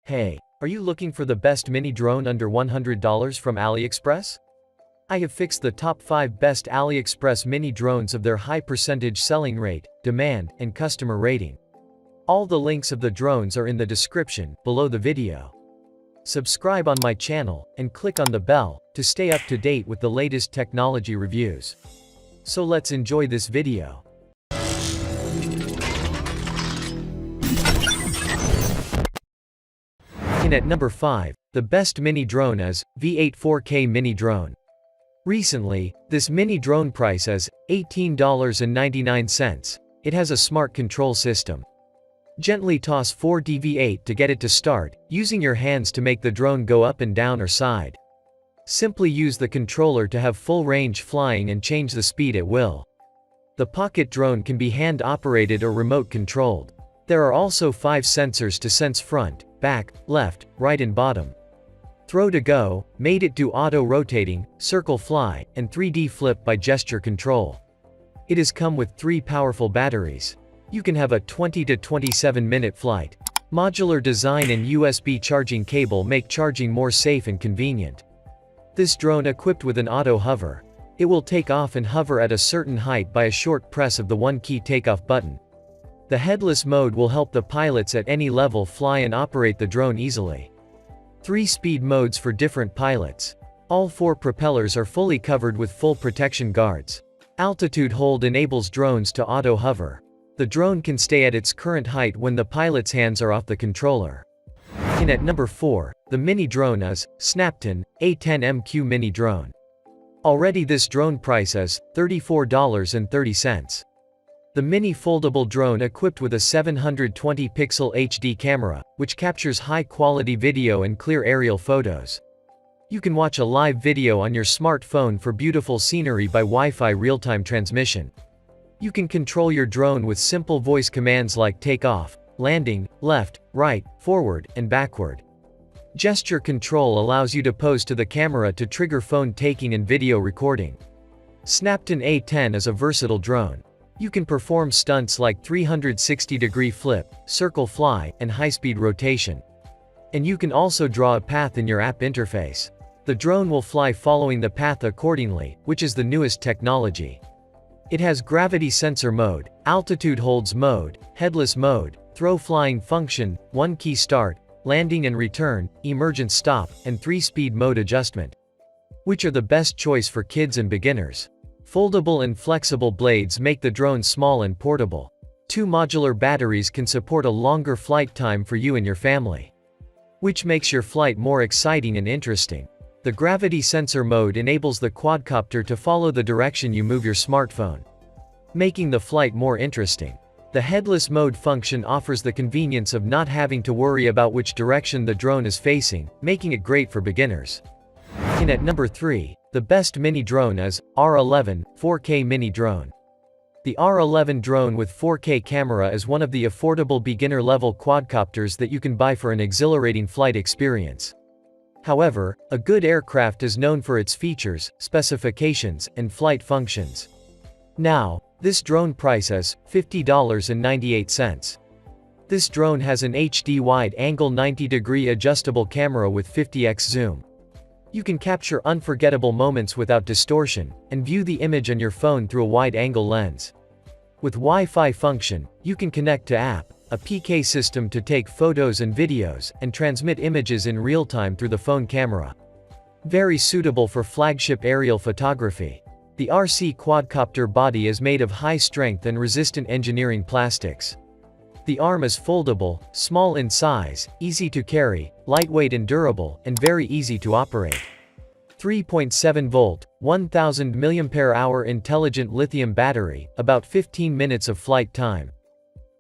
Hey, are you looking for the best mini drone under $100 from Aliexpress? I have fixed the top 5 best Aliexpress mini drones of their high percentage selling rate, demand, and customer rating. All the links of the drones are in the description below the video. Subscribe on my channel and click on the bell to stay up to date with the latest technology reviews. So let's enjoy this video. At number 5, the best mini drone is V8 4K mini drone. Recently, this mini drone price is $18.99. It has a smart control system. Gently toss 4D V8 to get it to start, using your hands to make the drone go up and down or side. Simply use the controller to have full range flying and change the speed at will. The pocket drone can be hand operated or remote controlled. There are also 5 sensors to sense front, back, left, right and bottom. Throw to go, made it do auto rotating, circle fly, and 3D flip by gesture control. It has come with 3 powerful batteries. You can have a 20 to 27 minute flight. Modular design and USB charging cable make charging more safe and convenient. This drone equipped with an auto hover. It will take off and hover at a certain height by a short press of the 1-key takeoff button. The headless mode will help the pilots at any level fly and operate the drone easily. 3 speed modes for different pilots. All 4 propellers are fully covered with full protection guards. Altitude hold enables drones to auto hover. The drone can stay at its current height when the pilot's hands are off the controller. At number 4, the mini drone is Snaptain A10MQ mini drone. Already this drone price is $34.30. The mini foldable drone equipped with a 720-pixel HD camera, which captures high-quality video and clear aerial photos. You can watch a live video on your smartphone for beautiful scenery by Wi-Fi real-time transmission. You can control your drone with simple voice commands like takeoff, landing, left, right, forward, and backward. Gesture control allows you to pose to the camera to trigger phone taking and video recording. Snaptain A10 is a versatile drone. You can perform stunts like 360-degree flip, circle fly, and high-speed rotation. And you can also draw a path in your app interface. The drone will fly following the path accordingly, which is the newest technology. It has gravity sensor mode, altitude holds mode, headless mode, throw flying function, 1-key start, landing and return, emergent stop, and 3-speed mode adjustment. Which are the best choice for kids and beginners? Foldable and flexible blades make the drone small and portable. 2 modular batteries can support a longer flight time for you and your family. Which makes your flight more exciting and interesting. The gravity sensor mode enables the quadcopter to follow the direction you move your smartphone, making the flight more interesting. The headless mode function offers the convenience of not having to worry about which direction the drone is facing, making it great for beginners. At number 3, the best mini drone is R11 4K mini drone. The R11 drone with 4K camera is one of the affordable beginner-level quadcopters that you can buy for an exhilarating flight experience. However, a good aircraft is known for its features, specifications, and flight functions. Now, this drone price is $50.98. This drone has an HD wide-angle 90-degree adjustable camera with 50x zoom. You can capture unforgettable moments without distortion, and view the image on your phone through a wide-angle lens. With Wi-Fi function, you can connect to app, a PK system to take photos and videos, and transmit images in real time through the phone camera. Very suitable for flagship aerial photography. The RC quadcopter body is made of high-strength and resistant engineering plastics. The arm is foldable, small in size, easy to carry, lightweight and durable, and very easy to operate. 3.7-volt, 1000 mAh intelligent lithium battery, about 15 minutes of flight time.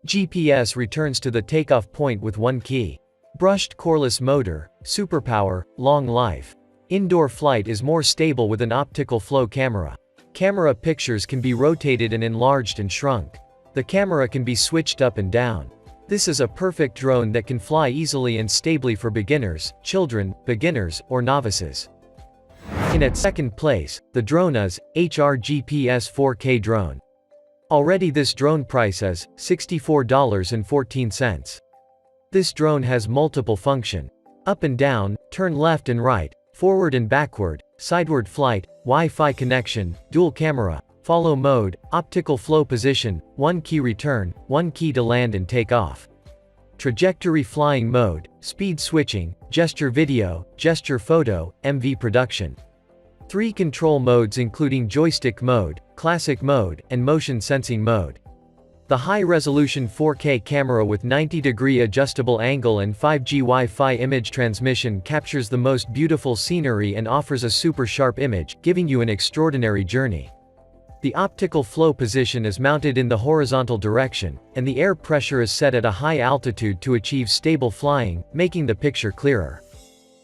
GPS returns to the takeoff point with 1 key. Brushed coreless motor, superpower, long life. Indoor flight is more stable with an optical flow camera. Camera pictures can be rotated and enlarged and shrunk. The camera can be switched up and down. This is a perfect drone that can fly easily and stably for beginners, children, beginners, or novices. At second place, the drone is JJRC 4K drone. Already this drone price is $64.14. This drone has multiple function. Up and down, turn left and right, forward and backward, sideward flight, Wi-Fi connection, dual camera, follow mode, optical flow position, 1 key return, 1 key to land and take off. Trajectory flying mode, speed switching, gesture video, gesture photo, MV production. 3 control modes including joystick mode, classic mode, and motion sensing mode. The high-resolution 4K camera with 90-degree adjustable angle and 5G Wi-Fi image transmission captures the most beautiful scenery and offers a super sharp image, giving you an extraordinary journey. The optical flow position is mounted in the horizontal direction, and the air pressure is set at a high altitude to achieve stable flying, making the picture clearer.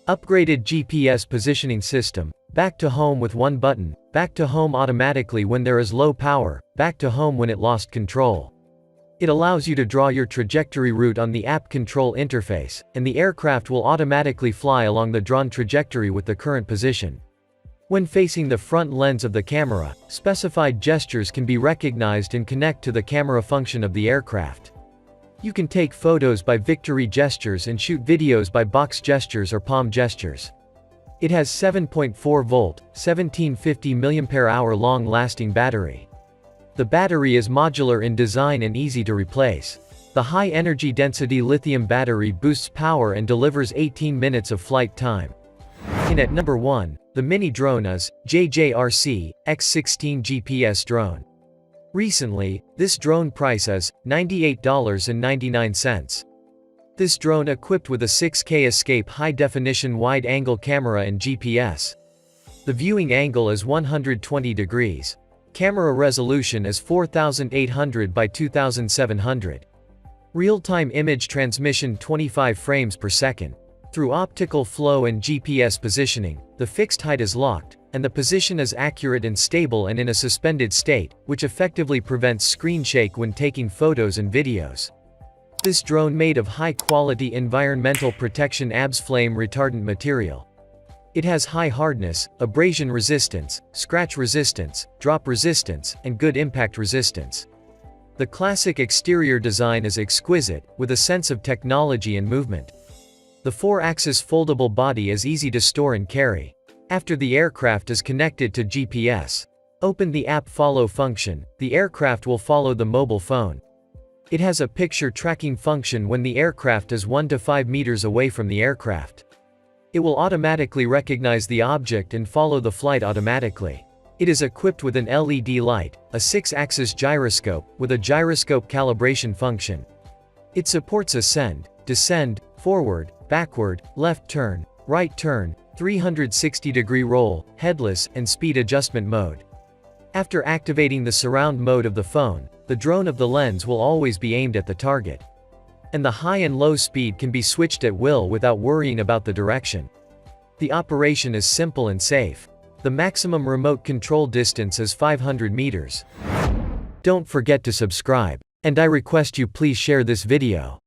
Upgraded GPS positioning system, back to home with one button, back to home automatically when there is low power, back to home when it lost control. It allows you to draw your trajectory route on the app control interface, and the aircraft will automatically fly along the drawn trajectory with the current position. When facing the front lens of the camera, specified gestures can be recognized and connect to the camera function of the aircraft. You can take photos by victory gestures and shoot videos by box gestures or palm gestures. It has 7.4 volt, 1750 mAh long-lasting battery. The battery is modular in design and easy to replace. The high-energy density lithium battery boosts power and delivers 18 minutes of flight time. In at number 1, the mini drone is JJRC X16 GPS drone. Recently, this drone price is $98.99. This drone equipped with a 6K escape high-definition wide-angle camera and GPS. The viewing angle is 120 degrees. Camera resolution is 4800 by 2700. Real-time image transmission 25 frames per second. Through optical flow and GPS positioning, the fixed height is locked, and the position is accurate and stable and in a suspended state, which effectively prevents screen shake when taking photos and videos. This drone made of high-quality environmental protection ABS flame retardant material. It has high hardness, abrasion resistance, scratch resistance, drop resistance, and good impact resistance. The classic exterior design is exquisite, with a sense of technology and movement. The 4-axis foldable body is easy to store and carry. After the aircraft is connected to GPS, open the app follow function, the aircraft will follow the mobile phone. It has a picture tracking function when the aircraft is 1 to 5 meters away from the aircraft. It will automatically recognize the object and follow the flight automatically. It is equipped with an LED light, a 6-axis gyroscope, with a gyroscope calibration function. It supports ascend, descend, forward, backward, left turn, right turn, 360-degree roll, headless, and speed adjustment mode. After activating the surround mode of the phone, the drone of the lens will always be aimed at the target. And the high and low speed can be switched at will without worrying about the direction. The operation is simple and safe. The maximum remote control distance is 500 meters. Don't forget to subscribe. And I request you please share this video.